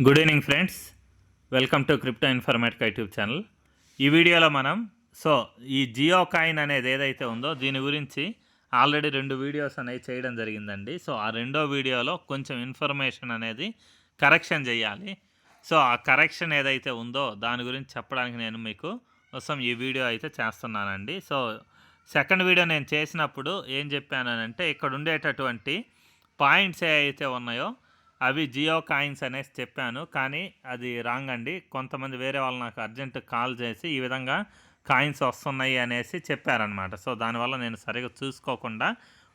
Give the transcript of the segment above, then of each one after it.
Good evening friends, welcome to crypto informatic YouTube channel. ఈ వీడియోలో మనం ఈ జియో కాయిన్ అనేది ఏదైతే ఉందో దీని గురించి ఆల్రెడీ 2 వీడియోస్ అనేవి చేయడం జరిగిందండి. ఆ రెండో వీడియోలో కొంచెం ఇన్ఫర్మేషన్ అనేది కరెక్షన్ చేయాలి. ఆ కరెక్షన్ ఏదైతే ఉందో దాని గురించి చెప్పడానికి నేను మీకు కోసం ఈ వీడియో అయితే చేస్తున్నానండి. సెకండ్ వీడియో నేను చేసినప్పుడు ఏం చెప్పానంటే ఇక్కడ ఉండేటటువంటి పాయింట్స్ ఏవైతే ఉన్నాయో అవి జియో కాయిన్స్ అనేసి చెప్పాను. కానీ అది రాంగ్ అండి. కొంతమంది వేరే వాళ్ళు నాకు అర్జెంట్ కాల్ చేసి ఈ విధంగా కాయిన్స్ వస్తున్నాయి అనేసి చెప్పారనమాట. దానివల్ల నేను సరిగ్గా చూసుకోకుండా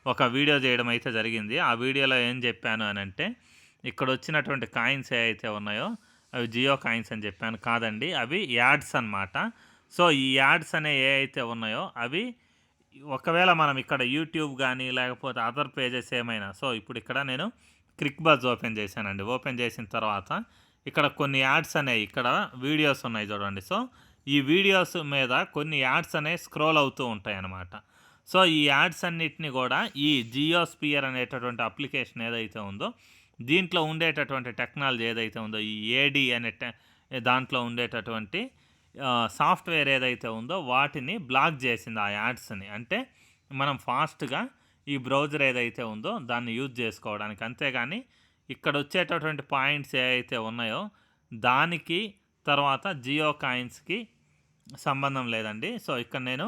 ఒక వీడియో చేయడం అయితే జరిగింది. ఆ వీడియోలో ఏం చెప్పాను అని అంటే ఇక్కడ వచ్చినటువంటి కాయిన్స్ ఏవైతే ఉన్నాయో అవి జియో కాయిన్స్ అని చెప్పాను. కాదండి, అవి యాడ్స్ అనమాట. ఈ యాడ్స్ అనే ఏవైతే ఉన్నాయో అవి ఒకవేళ మనం ఇక్కడ యూట్యూబ్ కానీ లేకపోతే అదర్ పేజెస్ ఏమైనా ఇప్పుడు ఇక్కడ నేను క్లిక్ బజ్ ఓపెన్ చేశానండి. ఓపెన్ చేసిన తర్వాత ఇక్కడ కొన్ని యాడ్స్ అనేవి ఇక్కడ వీడియోస్ ఉన్నాయి చూడండి. ఈ వీడియోస్ మీద కొన్ని యాడ్స్ అనేవి స్క్రోల్ అవుతూ ఉంటాయి అన్నమాట. ఈ యాడ్స్ అన్నిటిని కూడా ఈ జియోస్పియర్ అనేటటువంటి అప్లికేషన్ ఏదైతే ఉందో దీంట్లో ఉండేటటువంటి టెక్నాలజీ ఏదైతే ఉందో ఈ ఏడి అనే దాంట్లో ఉండేటటువంటి సాఫ్ట్వేర్ ఏదైతే ఉందో వాటిని బ్లాక్ చేసింది ఆ యాడ్స్ని. అంటే మనం ఫాస్ట్గా ఈ బ్రౌజర్ ఏదైతే ఉందో దాన్ని యూజ్ చేసుకోవడానికి. అంతేగాని ఇక్కడ వచ్చేటటువంటి పాయింట్స్ ఏవైతే ఉన్నాయో దానికి తర్వాత జియో కాయిన్స్కి సంబంధం లేదండి. ఇక్కడ నేను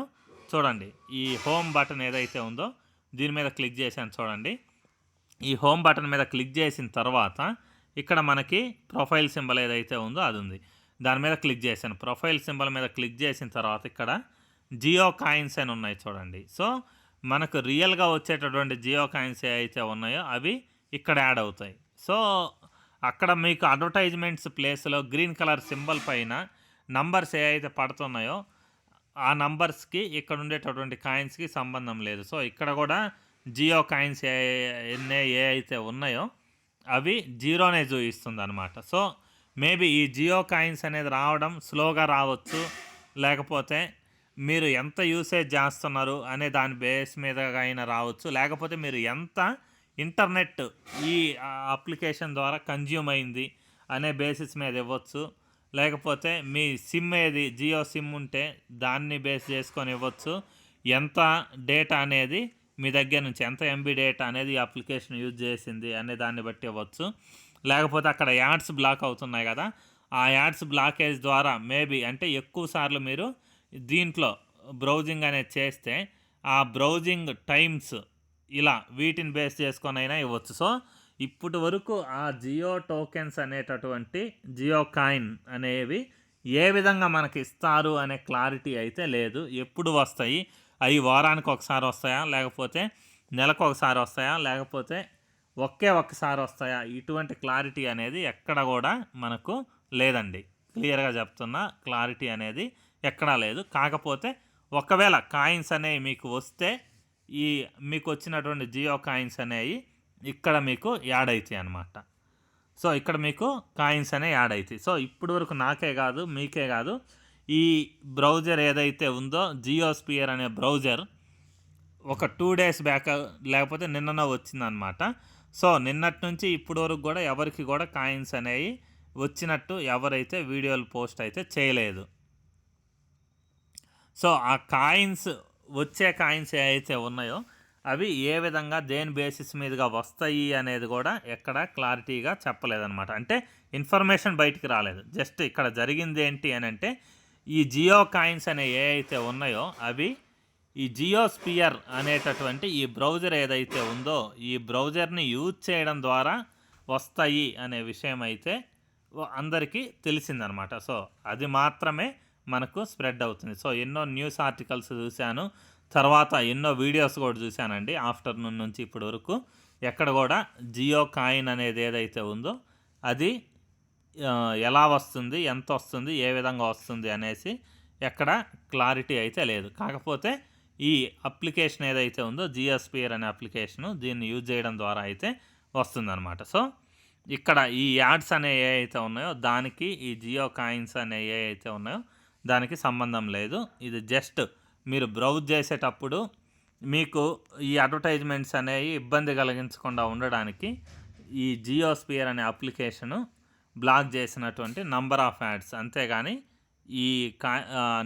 చూడండి, ఈ హోమ్ బటన్ ఏదైతే ఉందో దీని మీద క్లిక్ చేశాను చూడండి. ఈ హోమ్ బటన్ మీద క్లిక్ చేసిన తర్వాత ఇక్కడ మనకి ప్రొఫైల్ సింబల్ ఏదైతే ఉందో అది ఉంది. దాని మీద క్లిక్ చేశాను. ప్రొఫైల్ సింబల్ మీద క్లిక్ చేసిన తర్వాత ఇక్కడ జియో కాయిన్స్ అని ఉన్నాయి చూడండి. మనకు రియల్గా వచ్చేటటువంటి జియో కాయిన్స్ ఏవైతే ఉన్నాయో అవి ఇక్కడ యాడ్ అవుతాయి. అక్కడ మీకు అడ్వర్టైజ్మెంట్స్ ప్లేస్లో గ్రీన్ కలర్ సింబల్ పైన నంబర్స్ ఏవైతే పడుతున్నాయో ఆ నంబర్స్కి ఇక్కడ ఉండేటటువంటి కాయిన్స్కి సంబంధం లేదు. ఇక్కడ కూడా జియో కాయిన్స్ ఏ అయితే ఉన్నాయో అవి జీరోనే చూపిస్తుంది అనమాట. మేబీ ఈ జియో కాయిన్స్ అనేది రావడం స్లోగా రావచ్చు, లేకపోతే మీరు ఎంత యూసేజ్ చేస్తున్నారు అనే దాని బేస్ మీద అయినా రావచ్చు, లేకపోతే మీరు ఎంత ఇంటర్నెట్ ఈ అప్లికేషన్ ద్వారా కన్జ్యూమ్ అయింది అనే బేసిస్ మీద ఇవ్వచ్చు, లేకపోతే మీ సిమ్ ఏది జియో సిమ్ ఉంటే దాన్ని బేస్ చేసుకొని ఇవ్వచ్చు. ఎంత డేటా అనేది మీ దగ్గర నుంచి ఎంత ఎంబీ డేటా అనేది ఈ అప్లికేషన్ యూజ్ చేసింది అనే దాన్ని బట్టి ఇవ్వచ్చు. లేకపోతే అక్కడ యాడ్స్ బ్లాక్ అవుతున్నాయి కదా, ఆ యాడ్స్ బ్లాకేజ్ ద్వారా మేబీ అంటే ఎక్కువ సార్లు మీరు దీంట్లో బ్రౌజింగ్ అనేది చేస్తే ఆ బ్రౌజింగ్ టైమ్స్ ఇలా వీటిని బేస్ చేసుకొని అయినా ఇవ్వచ్చు. ఇప్పటి వరకు ఆ జియో టోకెన్స్ అనేటటువంటి జియో కాయిన్ అనేవి ఏ విధంగా మనకి ఇస్తారు అనే క్లారిటీ అయితే లేదు. ఎప్పుడు వస్తాయి, అవి వారానికి ఒకసారి వస్తాయా, లేకపోతే నెలకు ఒకసారి వస్తాయా, లేకపోతే ఒక్కసారి వస్తాయా, ఇటువంటి క్లారిటీ అనేది ఎక్కడ కూడా మనకు లేదండి. క్లియర్గా చెప్తున్నా, క్లారిటీ అనేది ఎక్కడా లేదు. కాకపోతే ఒకవేళ కాయిన్స్ అనేవి మీకు వస్తే ఈ మీకు వచ్చినటువంటి జియో కాయిన్స్ అనేవి ఇక్కడ మీకు యాడ్ అవుతాయి అన్నమాట. ఇక్కడ మీకు కాయిన్స్ అనేవి యాడ్ అవుతాయి. ఇప్పుడు వరకు నాకే కాదు మీకే కాదు, ఈ బ్రౌజర్ ఏదైతే ఉందో జియోస్పియర్ అనే బ్రౌజర్ ఒక 2 days బ్యాక్ లేకపోతే నిన్ననే వచ్చిందనమాట. నిన్నటి నుంచి ఇప్పటి వరకు కూడా ఎవరికి కూడా కాయిన్స్ అనేవి వచ్చినట్టు ఎవరైతే వీడియోలు పోస్ట్ అయితే చేయలేదు. ఆ కాయిన్స్ వచ్చే కాయిన్స్ ఏవైతే ఉన్నాయో అవి ఏ విధంగా దేని బేసిస్ మీదుగా వస్తాయి అనేది కూడా ఎక్కడ క్లారిటీగా చెప్పలేదన్నమాట. అంటే ఇన్ఫర్మేషన్ బయటికి రాలేదు. జస్ట్ ఇక్కడ జరిగింది ఏంటి అని అంటే ఈ జియో కాయిన్స్ అనే ఏవైతే ఉన్నాయో అవి ఈ జియోస్పియర్ అనేటటువంటి ఈ బ్రౌజర్ ఏదైతే ఉందో ఈ బ్రౌజర్ని యూజ్ చేయడం ద్వారా వస్తాయి అనే విషయం అయితే అందరికీ తెలిసిందనమాట. అది మాత్రమే మనకు స్ప్రెడ్ అవుతుంది. ఎన్నో న్యూస్ ఆర్టికల్స్ చూశాను, తర్వాత ఎన్నో వీడియోస్ కూడా చూశానండి. ఆఫ్టర్నూన్ నుంచి ఇప్పటి వరకు ఎక్కడ కూడా జియో కాయిన్ అనేది ఏదైతే ఉందో అది ఎలా వస్తుంది, ఎంత వస్తుంది, ఏ విధంగా వస్తుంది అనేసి ఎక్కడ క్లారిటీ అయితే లేదు. కాకపోతే ఈ అప్లికేషన్ ఏదైతే ఉందో జియోస్పియర్ అనే అప్లికేషను దీన్ని యూజ్ చేయడం ద్వారా అయితే వస్తుందన్నమాట. ఇక్కడ ఈ యాడ్స్ అనే ఏవైతే ఉన్నాయో దానికి ఈ జియో కాయిన్స్ అనే ఏవైతే ఉన్నాయో దానికి సంబంధం లేదు. ఇది జస్ట్ మీరు బ్రౌజ్ చేసేటప్పుడు మీకు ఈ అడ్వర్టైజ్మెంట్స్ అనేవి ఇబ్బంది కలిగించకుండా ఉండడానికి ఈ జియోస్పియర్ అనే అప్లికేషను బ్లాక్ చేసినటువంటి నంబర్ ఆఫ్ యాడ్స్, అంతేగాని ఈ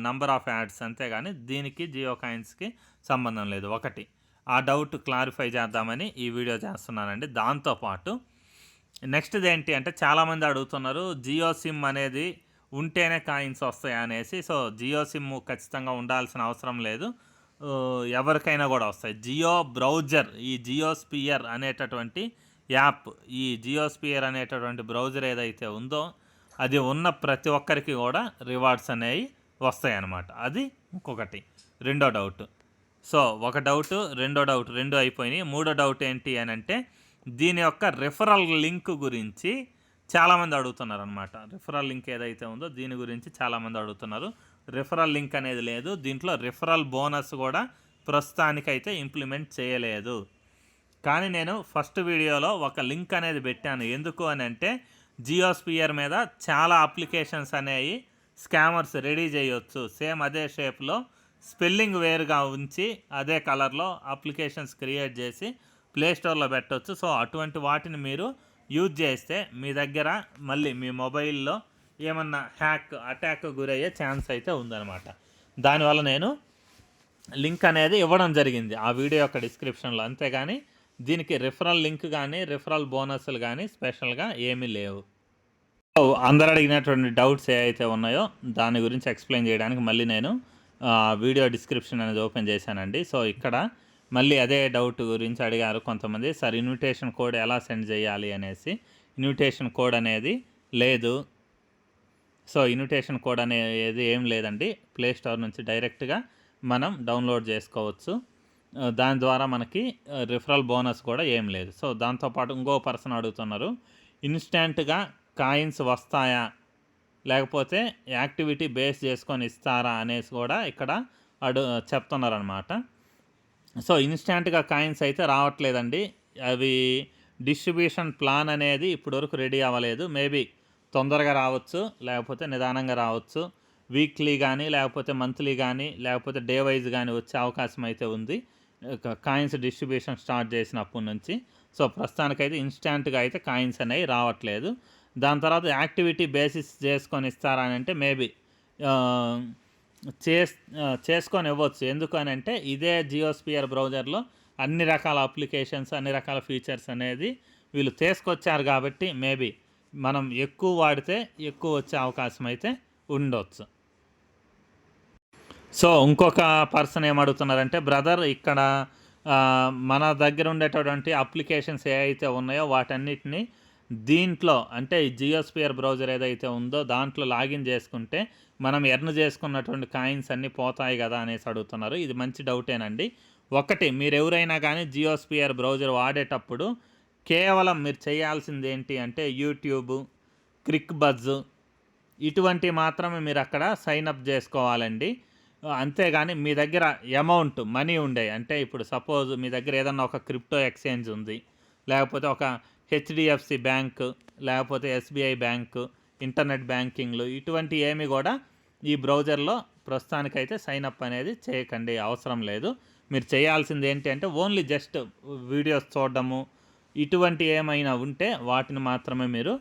నంబర్ ఆఫ్ యాడ్స్, అంతేగాని దీనికి జియో కాయిన్స్కి సంబంధం లేదు. ఒకటి ఆ డౌట్ క్లారిఫై చేద్దామని ఈ వీడియో చేస్తున్నానండి. దాంతోపాటు నెక్స్ట్ది ఏంటి అంటే, చాలామంది అడుగుతున్నారు జియో సిమ్ అనేది ఉంటేనే కాయిన్స్ వస్తాయా అనేసి. సో జియో సిమ్ ఖచ్చితంగా ఉండాల్సిన అవసరం లేదు, ఎవరికైనా కూడా వస్తాయి. జియో బ్రౌజర్, ఈ జియో స్పియర్ అనేటటువంటి యాప్, ఈ జియో స్పియర్ అనేటటువంటి బ్రౌజర్ ఏదైతే ఉందో అది ఉన్న ప్రతి ఒక్కరికి కూడా రివార్డ్స్ అనేవి వస్తాయి అన్నమాట. అది ఇంకొకటి. రెండో డౌట్. సో ఒక డౌట్, రెండో డౌట్, రెండు అయిపోయినాయి. మూడో డౌట్ ఏంటి అని అంటే, దీని యొక్క రిఫరల్ లింక్ గురించి చాలామంది అడుగుతున్నారు అనమాట. రిఫరల్ లింక్ ఏదైతే ఉందో దీని గురించి చాలామంది అడుగుతున్నారు. రిఫరల్ లింక్ అనేది లేదు దీంట్లో. రిఫరల్ బోనస్ కూడా ప్రస్తుతానికైతే ఇంప్లిమెంట్ చేయలేదు. కానీ నేను ఫస్ట్ వీడియోలో ఒక లింక్ అనేది పెట్టాను. ఎందుకు అని అంటే, జియో స్పియర్ మీద చాలా అప్లికేషన్స్ అనేవి స్కామర్స్ రెడీ చేయొచ్చు. సేమ్ అదే షేప్లో స్పెల్లింగ్ వేరుగా ఉంచి అదే కలర్లో అప్లికేషన్స్ క్రియేట్ చేసి ప్లేస్టోర్లో పెట్టవచ్చు. సో అటువంటి వాటిని మీరు యూజ్ చేస్తే మీ దగ్గర మళ్ళీ మీ మొబైల్లో ఏమన్నా అటాక్ గురయ్యే ఛాన్స్ అయితే ఉందన్నమాట. దానివల్ల నేను లింక్ అనేది ఇవ్వడం జరిగింది ఆ వీడియో యొక్క డిస్క్రిప్షన్లో. అంతేగాని దీనికి రిఫరల్ లింక్ కానీ రిఫరల్ బోనస్లు కానీ స్పెషల్గా ఏమీ లేవు. అందరు అడిగినటువంటి డౌట్స్ ఏవైతే ఉన్నాయో దాని గురించి ఎక్స్ప్లెయిన్ చేయడానికి మళ్ళీ నేను వీడియో డిస్క్రిప్షన్ అనేది ఓపెన్ చేశానండి. సో ఇక్కడ మళ్ళీ అదే డౌట్ గురించి అడిగారు కొంతమంది. సార్ ఇన్విటేషన్ కోడ్ ఎలా సెండ్ చేయాలి అనేసి. ఇన్విటేషన్ కోడ్ అనేది లేదు. సో ఇన్విటేషన్ కోడ్ అనేది ఏం లేదండి. ప్లే స్టోర్ నుంచి డైరెక్ట్గా మనం డౌన్లోడ్ చేసుకోవచ్చు. దాని ద్వారా మనకి రిఫరల్ బోనస్ కూడా ఏం లేదు. సో దాంతోపాటు ఇంకో పర్సన్ అడుగుతున్నారు, ఇన్స్టెంట్గా కాయిన్స్ వస్తాయా లేకపోతే యాక్టివిటీ బేస్ చేసుకొని ఇస్తారా అనేసి కూడా ఇక్కడ చెప్తున్నారనమాట. సో ఇన్స్టెంట్గా కాయిన్స్ అయితే రావట్లేదండి. అవి డిస్ట్రిబ్యూషన్ ప్లాన్ అనేది ఇప్పటివరకు రెడీ అవ్వలేదు. మేబీ తొందరగా రావచ్చు, లేకపోతే నిదానంగా రావచ్చు. వీక్లీ కానీ లేకపోతే మంత్లీ కానీ లేకపోతే డే వైజ్ కానీ వచ్చే అవకాశం అయితే ఉంది కాయిన్స్ డిస్ట్రిబ్యూషన్ స్టార్ట్ చేసినప్పటి నుంచి. సో ప్రస్తుతానికైతే ఇన్స్టెంట్గా అయితే కాయిన్స్ అనేవి రావట్లేదు. దాని తర్వాత యాక్టివిటీ బేసిస్ చేసుకొని ఇస్తారా అని అంటే మేబీ చేసుకొని ఇవ్వచ్చు. ఎందుకు అని అంటే ఇదే జియోస్పియర్ బ్రౌజర్లో అన్ని రకాల అప్లికేషన్స్, అన్ని రకాల ఫీచర్స్ అనేది వీళ్ళు తీసుకొచ్చారు కాబట్టి మేబీ మనం ఎక్కువ వాడితే ఎక్కువ వచ్చే అవకాశం అయితే ఉండొచ్చు. సో ఇంకొక పర్సన్ ఏమడుగుతున్నారంటే, బ్రదర్ ఇక్కడ మన దగ్గర ఉండేటటువంటి అప్లికేషన్స్ ఏవైతే ఉన్నాయో వాటన్నిటిని దీంట్లో అంటే జియోస్పియర్ బ్రౌజర్ ఏదైతే ఉందో దాంట్లో లాగిన్ చేసుకుంటే మనం ఎర్న్ చేసుకున్నటువంటి కాయిన్స్ అన్నీ పోతాయి కదా అనేసి అడుగుతున్నారు. ఇది మంచి డౌటేనండి. ఒకటి, మీరు ఎవరైనా కానీ జియోస్పియర్ బ్రౌజర్ వాడేటప్పుడు కేవలం మీరు చేయాల్సింది ఏంటి అంటే యూట్యూబ్, క్రిక్ బజ్ ఇటువంటి మాత్రమే మీరు అక్కడ సైన్అప్ చేసుకోవాలండి. అంతేగాని మీ దగ్గర అమౌంట్ మనీ ఉండే, అంటే ఇప్పుడు సపోజ్ మీ దగ్గర ఏదన్నా ఒక క్రిప్టో ఎక్స్చేంజ్ ఉంది, లేకపోతే ఒక హెచ్డిఎఫ్సి బ్యాంక్, లేకపోతే ఎస్బీఐ బ్యాంకు, ఇంటర్నెట్ బ్యాంకింగ్లు ఇటువంటి ఏమి కూడా ఈ బ్రౌజర్లో ప్రస్తుతానికైతే సైన్అప్ అనేది చేయకండి, అవసరం లేదు. మీరు చేయాల్సింది ఏంటి అంటే ఓన్లీ జస్ట్ వీడియోస్ చూడడము ఇటువంటి ఏమైనా ఉంటే వాటిని మాత్రమే మీరు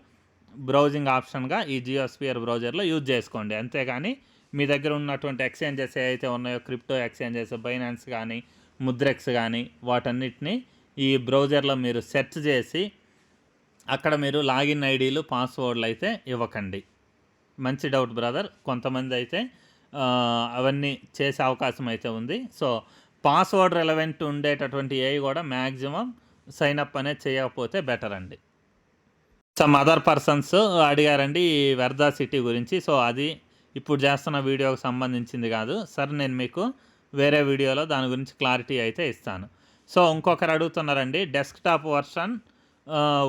బ్రౌజింగ్ ఆప్షన్గా ఈ జియోస్పియర్ బ్రౌజర్లో యూజ్ చేసుకోండి. అంతేగాని మీ దగ్గర ఉన్నటువంటి ఎక్స్చేంజెస్ ఏవైతే ఉన్నాయో క్రిప్టో ఎక్స్చేంజెస్, బైనాన్స్ కానీ ముద్రెక్స్ కానీ వాటన్నిటిని ఈ బ్రౌజర్లో మీరు సెర్చ్ చేసి అక్కడ మీరు లాగిన్ ఐడీలు, పాస్వర్డ్లు అయితే ఇవ్వకండి. మంచి డౌట్ బ్రదర్. కొంతమంది అయితే అవన్నీ చేసే అవకాశం అయితే ఉంది. సో పాస్వర్డ్ రెలవెంట్ ఉండేటటువంటి ఏవి కూడా మ్యాక్సిమం సైన్అప్ అనేది చేయకపోతే బెటర్ అండి. సమ్ అదర్ పర్సన్స్ అడిగారండి ఈ వెర్దా సిటీ గురించి. సో అది ఇప్పుడు చేస్తున్న వీడియోకి సంబంధించింది కాదు సార్, నేను మీకు వేరే వీడియోలో దాని గురించి క్లారిటీ అయితే ఇస్తాను. సో ఇంకొకరు అడుగుతున్నారండి, డెస్క్టాప్ వర్షన్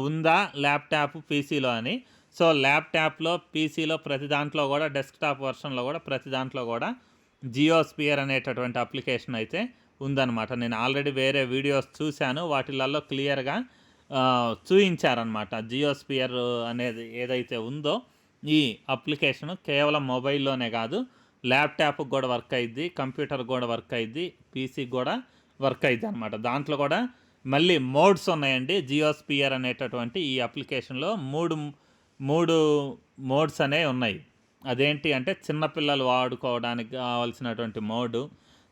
ఉందా ల్యాప్టాప్ పీసీలో అని. సో ల్యాప్టాప్లో, పీసీలో ప్రతి దాంట్లో కూడా, డెస్క్టాప్ వర్షన్లో కూడా ప్రతి దాంట్లో కూడా జియోస్పియర్ అనేటటువంటి అప్లికేషన్ అయితే ఉందన్నమాట. నేను ఆల్రెడీ వేరే వీడియోస్ చూశాను, వాటిలలో క్లియర్గా చూపించారనమాట. జియోస్పియర్ అనేది ఏదైతే ఉందో ఈ అప్లికేషన్ కేవలం మొబైల్లోనే కాదు, ల్యాప్టాప్కి కూడా వర్క్ అయ్యిద్ది, కంప్యూటర్కి కూడా వర్క్ అయ్యిద్ది, పీసీకి కూడా వర్క్ అయ్యిద్ది అనమాట. దాంట్లో కూడా మళ్ళీ మోడ్స్ ఉన్నాయండి. జియోస్పియర్ అనేటటువంటి ఈ అప్లికేషన్లో 3 మోడ్స్ అనేవి ఉన్నాయి. అదేంటి అంటే చిన్నపిల్లలు వాడుకోవడానికి కావాల్సినటువంటి మోడు,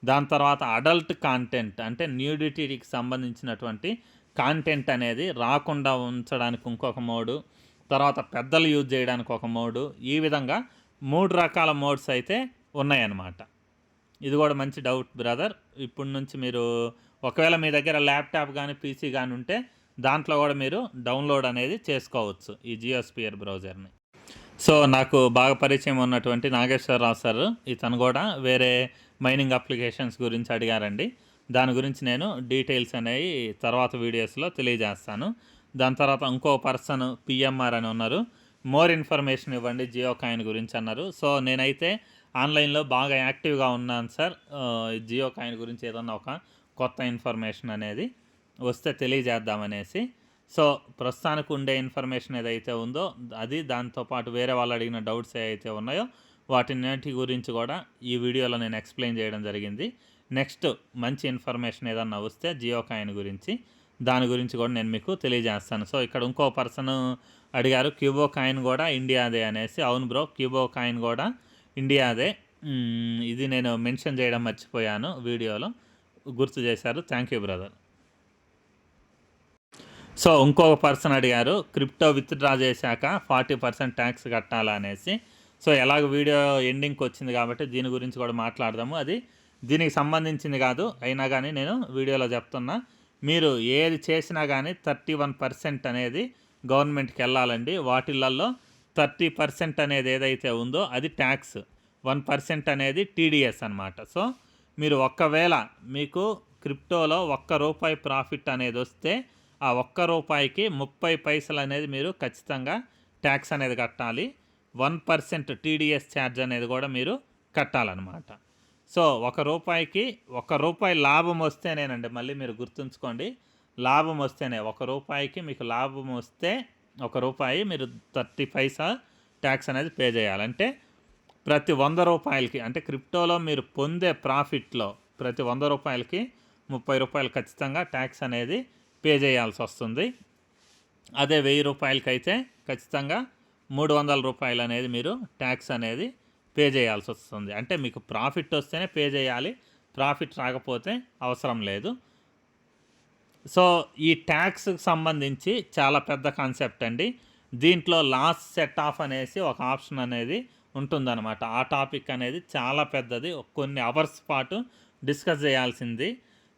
దాని తర్వాత అడల్ట్ కాంటెంట్ అంటే న్యూడిటీకి సంబంధించినటువంటి కాంటెంట్ అనేది రాకుండా ఉంచడానికి ఇంకొక మోడు, తర్వాత పెద్దలు యూజ్ చేయడానికి ఒక మోడు, ఈ విధంగా 3 రకాల మోడ్స్ అయితే ఉన్నాయన్నమాట. ఇది కూడా మంచి డౌట్ బ్రదర్. ఇప్పటి నుంచి మీరు ఒకవేళ మీ దగ్గర ల్యాప్టాప్ కానీ పీసీ కానీ ఉంటే దాంట్లో కూడా మీరు డౌన్లోడ్ అనేది చేసుకోవచ్చు ఈ జియోస్పియర్ బ్రౌజర్ని. సో నాకు బాగా పరిచయం ఉన్నటువంటి నాగేశ్వరరావు సార్, ఇతను కూడా వేరే మైనింగ్ అప్లికేషన్స్ గురించి అడిగారండి. దాని గురించి నేను డీటెయిల్స్ అనేవి తర్వాత వీడియోస్లో తెలియజేస్తాను. దాని తర్వాత ఇంకో పర్సన్ పిఎంఆర్ అని ఉన్నారు, మోర్ ఇన్ఫర్మేషన్ ఇవ్వండి జియో కాయిన్ గురించి అన్నారు. సో నేనైతే ఆన్లైన్లో బాగా యాక్టివ్గా ఉన్నాను సార్. జియో కాయిన్ గురించి ఏదన్నా ఒక కొత్త ఇన్ఫర్మేషన్ అనేది వస్తే తెలియజేద్దామనేసి. సో ప్రస్తుతానికి ఉండే ఇన్ఫర్మేషన్ ఏదైతే ఉందో అది, దాంతోపాటు వేరే వాళ్ళు అడిగిన డౌట్స్ ఏవైతే ఉన్నాయో వాటిన్నిటి గురించి కూడా ఈ వీడియోలో నేను ఎక్స్ప్లెయిన్ చేయడం జరిగింది. నెక్స్ట్ మంచి ఇన్ఫర్మేషన్ ఏదన్నా వస్తే జియో కాయిన్ గురించి, దాని గురించి కూడా నేను మీకు తెలియజేస్తాను. సో ఇక్కడ ఇంకో పర్సన్ అడిగారు క్యూబో కాయిన్ కూడా ఇండియాదే అనేసి. అవును బ్రో, క్యూబో కాయిన్ కూడా ఇండియాదే. ఇది నేను మెన్షన్ చేయడం మర్చిపోయాను వీడియోలో, గుర్తు చేశారు. Thank you brother. సో ఇంకొక పర్సన్ అడిగారు క్రిప్టో విత్డ్రా చేశాక 40% ట్యాక్స్ కట్టాలా అనేసి. సో ఎలాగ వీడియో ఎండింగ్కి వచ్చింది కాబట్టి దీని గురించి కూడా మాట్లాడదాము. అది దీనికి సంబంధించింది కాదు, అయినా కానీ నేను వీడియోలో చెప్తున్నా. మీరు ఏది చేసినా కానీ 31% అనేది గవర్నమెంట్కి వెళ్ళాలండి. వాటిల్లో 30% అనేది ఏదైతే ఉందో అది ట్యాక్స్, 1% అనేది టీడీఎస్ అనమాట. సో మీరు ఒకవేళ మీకు క్రిప్టోలో ₹1 ప్రాఫిట్ అనేది వస్తే ఆ ₹1కి 30 పైసలు అనేది మీరు ఖచ్చితంగా ట్యాక్స్ అనేది కట్టాలి. 1% టీడీఎస్ ఛార్జ్ అనేది కూడా మీరు కట్టాలన్నమాట. సో ₹1కి ₹1 లాభం వస్తేనేనండి, మళ్ళీ మీరు గుర్తుంచుకోండి, లాభం వస్తేనే ₹1కి మీకు లాభం వస్తే ₹1 మీరు 30 పైసా ట్యాక్స్ అనేది పే చేయాలంటే ప్రతి ₹100కి, అంటే క్రిప్టోలో మీరు పొందే ప్రాఫిట్లో ప్రతి ₹100కి ₹30 ఖచ్చితంగా ట్యాక్స్ అనేది పే చేయాల్సి వస్తుంది. అదే ₹1000 అయితే ఖచ్చితంగా ₹300 అనేది మీరు ట్యాక్స్ అనేది పే చేయాల్సి వస్తుంది. అంటే మీకు ప్రాఫిట్ వస్తేనే పే చేయాలి, ప్రాఫిట్ రాకపోతే అవసరం లేదు. సో ఈ ట్యాక్స్కి సంబంధించి చాలా పెద్ద కాన్సెప్ట్ అండి. దీంట్లో లాస్ సెట్ ఆఫ్ అనేసి ఒక ఆప్షన్ అనేది ఉంటుందన్నమాట. ఆ టాపిక్ అనేది చాలా పెద్దది, కొన్ని అవర్స్ పాటు డిస్కస్ చేయాల్సింది.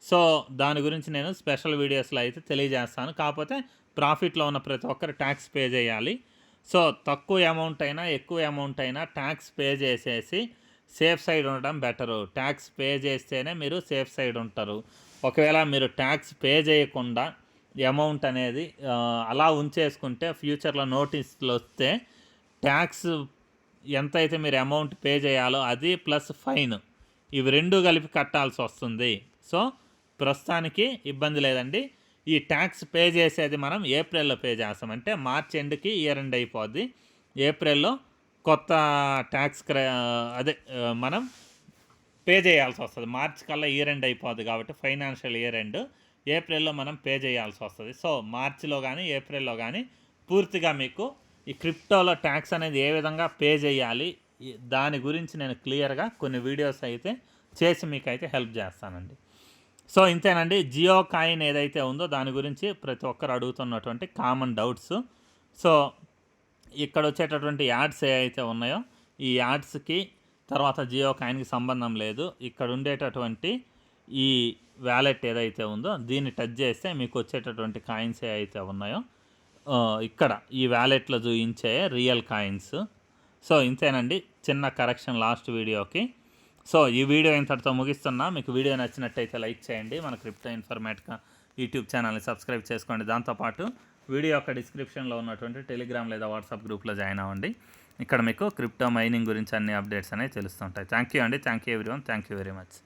సో దాని గురించి నేను స్పెషల్ వీడియోస్లో అయితే తెలియజేస్తాను. కాకపోతే ప్రాఫిట్లో ఉన్న ప్రతి ఒక్కరు ట్యాక్స్ పే చేయాలి. సో తక్కువ అమౌంట్ అయినా ఎక్కువ అమౌంట్ అయినా ట్యాక్స్ పే చేసేసి సేఫ్ సైడ్ ఉండడం బెటరు. ట్యాక్స్ పే చేస్తేనే మీరు సేఫ్ సైడ్ ఉంటారు. ఒకవేళ మీరు ట్యాక్స్ పే చేయకుండా అమౌంట్ అనేది అలా ఉంచేసుకుంటే ఫ్యూచర్లో నోటీసులు వస్తే ట్యాక్స్ ఎంతైతే మీరు అమౌంట్ పే చేయాలో అది ప్లస్ ఫైన్, ఇవి రెండు కలిపి కట్టాల్సి వస్తుంది. సో ప్రస్తుతానికి ఇబ్బంది లేదండి. ఈ ట్యాక్స్ పే చేసేది మనం ఏప్రిల్లో పే చేస్తాం, అంటే మార్చ్ ఎండ్కి ఇయర్ ఎండ్ అయిపోద్ది. ఏప్రిల్లో కొత్త ట్యాక్స్ మనం పే చేయాల్సి వస్తుంది. మార్చ్ కల్లా ఇయర్ ఎండ్ అయిపోద్ది కాబట్టి ఫైనాన్షియల్ ఇయర్ ఎండ్ ఏప్రిల్లో మనం పే చేయాల్సి వస్తుంది. సో మార్చిలో కానీ ఏప్రిల్లో కానీ పూర్తిగా మీకు ఈ క్రిప్టోలో ట్యాక్స్ అనేది ఏ విధంగా పే చేయాలి దాని గురించి నేను క్లియర్గా కొన్ని వీడియోస్ అయితే చేసి మీకు అయితే హెల్ప్ చేస్తానండి. సో ఇంతేనండి, జియో కాయిన్ ఏదైతే ఉందో దాని గురించి ప్రతి ఒక్కరు అడుగుతున్నటువంటి కామన్ డౌట్స్. సో ఇక్కడ వచ్చేటటువంటి యాడ్స్ ఏవైతే ఉన్నాయో ఈ యాడ్స్కి తర్వాత జియో కాయిన్కి సంబంధం లేదు. ఇక్కడ ఉండేటటువంటి ఈ వ్యాలెట్ ఏదైతే ఉందో దీన్ని టచ్ చేస్తే మీకు వచ్చేటటువంటి కాయిన్స్ ఏవైతే ఉన్నాయో ఇక్కడ ఈ వ్యాలెట్లో చూపించే రియల్ కాయిన్స్. సో ఇంతేనండి, చిన్న కరెక్షన్ లాస్ట్ వీడియోకి. సో ఈ వీడియో ఇంతటితో ముగిస్తున్నా. మీకు వీడియో నచ్చినట్టయితే లైక్ చేయండి, మన క్రిప్టో ఇన్ఫర్మేటికా యూట్యూబ్ ఛానల్ని సబ్స్క్రైబ్ చేసుకోండి. దాంతోపాటు వీడియో యొక్క డిస్క్రిప్షన్లో ఉన్నటువంటి టెలిగ్రామ్ లేదా వాట్సాప్ గ్రూప్లో జాయిన్ అవ్వండి. ఇక్కడ మీకు క్రిప్టో మైనింగ్ గురించి అన్ని అప్డేట్స్ అనేవి తెలుస్తుంటాయి. థ్యాంక్ యూ అండి. Thank you everyone. Thank you very much.